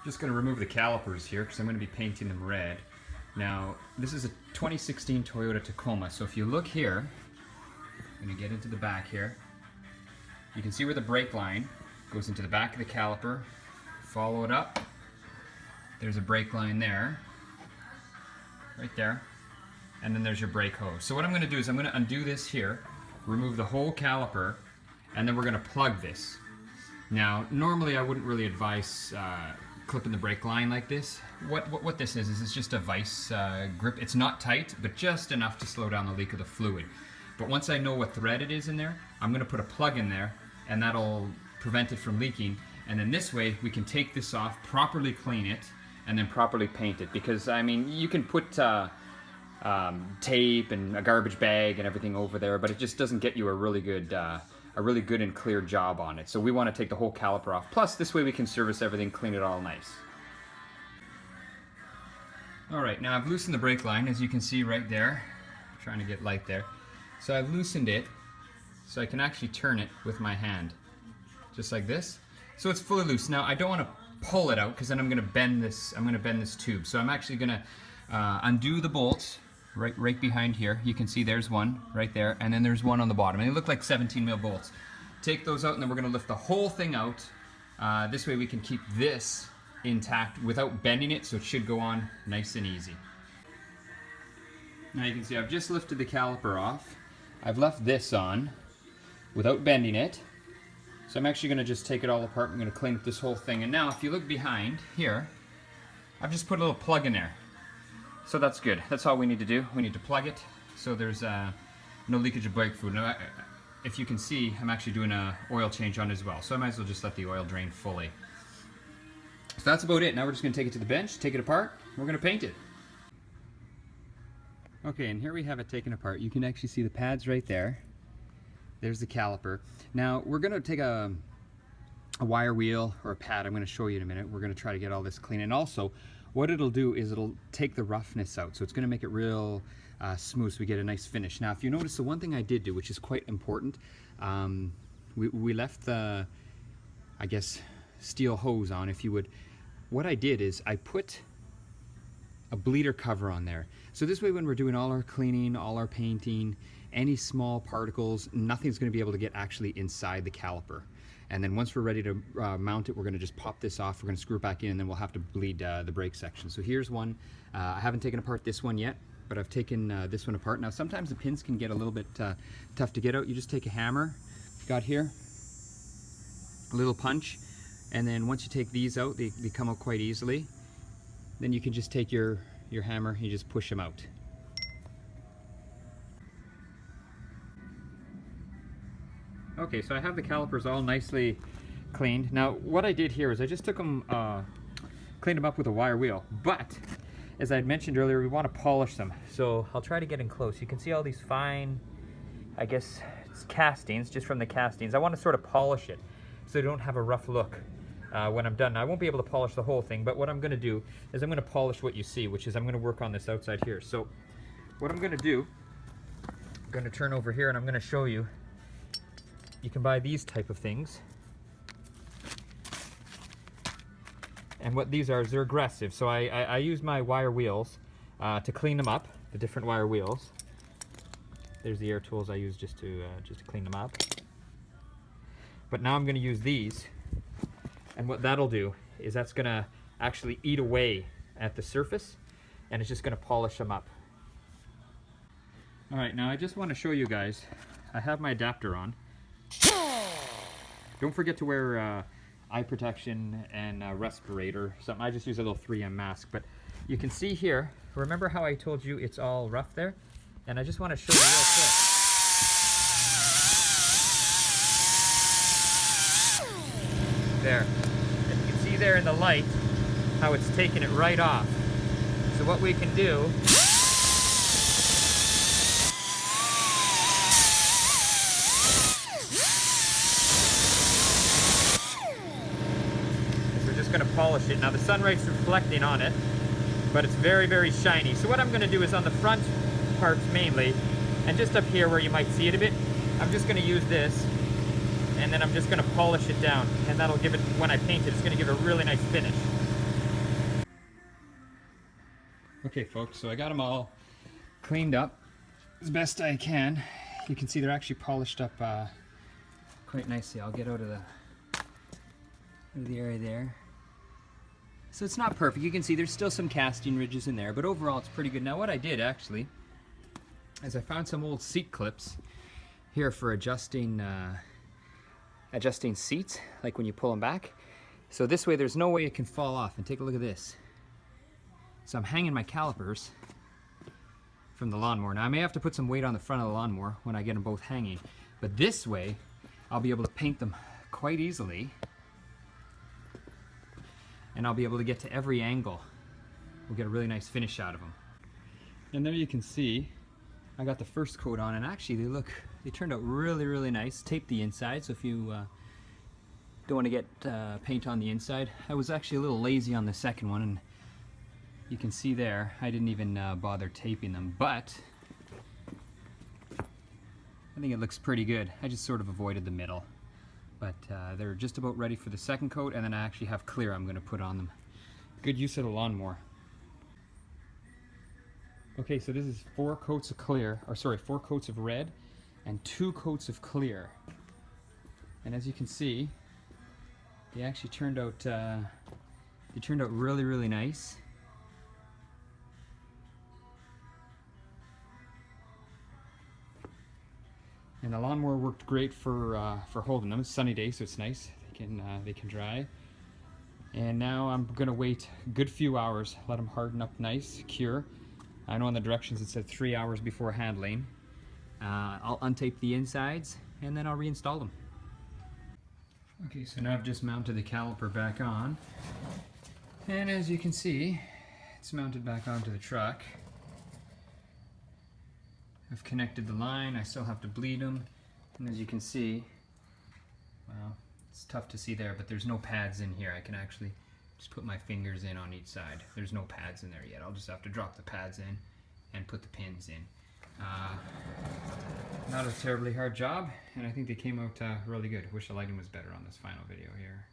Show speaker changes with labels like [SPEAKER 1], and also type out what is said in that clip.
[SPEAKER 1] Just going to remove the calipers here because I'm going to be painting them red. Now, this is a 2016 Toyota Tacoma, so if you look here, I'm going to get into the back here. You can see where the brake line goes into the back of the caliper. Follow it up. There's a brake line there, right there, and then there's your brake hose. So what I'm going to do is I'm going to undo this here, remove the whole caliper, and then we're going to plug this. Now, normally I wouldn't really advise clipping the brake line like this. What this is it's just a vice grip. It's not tight, but just enough to slow down the leak of the fluid. But once I know what thread it is in there, I'm going to put a plug in there, and that'll prevent it from leaking. And then this way we can take this off, properly clean it, and then properly paint it. Because I mean, you can put tape and a garbage bag and everything over there, but it just doesn't get you a really good and clear job on it. So we want to take the whole caliper off. Plus, this way we can service everything, clean it all nice. All right, now I've loosened the brake line, as you can see right there. I'm trying to get light there. So I've loosened it so I can actually turn it with my hand, just like this. So it's fully loose. Now I don't want to pull it out because then I'm going to bend this. I'm going to bend this tube. So I'm actually going to undo the bolts right behind here. You can see there's one right there, and then there's one on the bottom. And they look like 17 mil bolts. Take those out, and then we're going to lift the whole thing out. This way we can keep this intact without bending it, so it should go on nice and easy. Now you can see I've just lifted the caliper off. I've left this on without bending it. So I'm actually going to just take it all apart. I'm going to clean up this whole thing. And now if you look behind here, I've just put a little plug in there. So that's good. That's all we need to do. We need to plug it so there's no leakage of brake fluid. Now, if you can see, I'm actually doing an oil change on it as well. So I might as well just let the oil drain fully. So that's about it. Now we're just going to take it to the bench, take it apart, and we're going to paint it. Okay, and here we have it taken apart. You can actually see the pads right there. There's the caliper. Now we're going to take a wire wheel or a pad. I'm going to show you in a minute. We're going to try to get all this clean. And also, what it'll do is it'll take the roughness out. So it's going to make it real smooth so we get a nice finish. Now if you notice, the one thing I did do, which is quite important, we left the, I guess, steel hose on, if you would. What I did is I put a bleeder cover on there. So this way when we're doing all our cleaning, all our painting, any small particles, nothing's going to be able to get actually inside the caliper. And then once we're ready to mount it, we're going to just pop this off, we're going to screw it back in, and then we'll have to bleed the brake section. So here's one. I haven't taken apart this one yet, but I've taken this one apart. Now sometimes the pins can get a little bit tough to get out. You just take a hammer, got here, a little punch, and then once you take these out, they come out quite easily. Then you can just take your hammer and you just push them out. Okay, so I have the calipers all nicely cleaned. Now what I did here is I just took them, cleaned them up with a wire wheel, but as I had mentioned earlier, we want to polish them. So I'll try to get in close. You can see all these fine, I guess it's castings, just from the castings. I want to sort of polish it so they don't have a rough look when I'm done. Now, I won't be able to polish the whole thing, but what I'm going to do is I'm going to polish what you see, which is I'm going to work on this outside here. So what I'm going to do, I'm going to turn over here and I'm going to show you. You can buy these type of things. And what these are is they're aggressive. So I use my wire wheels to clean them up, the different wire wheels. There's the air tools I use just to clean them up. But now I'm going to use these. And what that'll do is that's going to actually eat away at the surface, and it's just going to polish them up. All right, now I just want to show you guys, I have my adapter on. Don't forget to wear eye protection and respirator. Something. I just use a little 3M mask, but you can see here, remember how I told you it's all rough there? And I just want to show you real quick. There. And you can see there in the light how it's taking it right off. So what we can do is we're just going to polish it. Now the sunlight's reflecting on it, but it's very, very shiny. So what I'm going to do is on the front parts mainly, and just up here where you might see it a bit, I'm just going to use this, and then I'm just going to polish it down, and that'll give it, when I paint it, it's going to give it a really nice finish. Okay folks, so I got them all cleaned up as best I can. You can see they're actually polished up quite nicely. I'll get out of the area there. So it's not perfect. You can see there's still some casting ridges in there, but overall it's pretty good. Now what I did actually is I found some old seat clips here for adjusting seats, like when you pull them back. So this way there's no way it can fall off. And take a look at this. So I'm hanging my calipers from the lawnmower. Now I may have to put some weight on the front of the lawnmower when I get them both hanging, but this way I'll be able to paint them quite easily, and I'll be able to get to every angle. We'll get a really nice finish out of them. And there you can see I got the first coat on, and actually they turned out really nice. Taped the inside, so if you don't want to get paint on the inside. I was actually a little lazy on the second one, and you can see there I didn't even bother taping them, but I think it looks pretty good. I just sort of avoided the middle, but they're just about ready for the second coat, and then I actually have clear I'm going to put on them. Good use of the lawnmower. Okay, so this is 4 coats of clear, or sorry, 4 coats of red and 2 coats of clear. And as you can see, they actually turned out really nice. And the lawnmower worked great for holding them. It's a sunny day, so it's nice. They can dry. And now I'm gonna wait a good few hours, let them harden up nice, cure. I know on the directions it said 3 hours before handling. I'll untape the insides and then I'll reinstall them. Okay, so now I've just mounted the caliper back on. And as you can see, it's mounted back onto the truck. I've connected the line. I still have to bleed them. And as you can see, well, it's tough to see there, but there's no pads in here. I can actually just put my fingers in on each side. There's no pads in there yet. I'll just have to drop the pads in and put the pins in. Not a terribly hard job, and I think they came out really good. Wish the lighting was better on this final video here.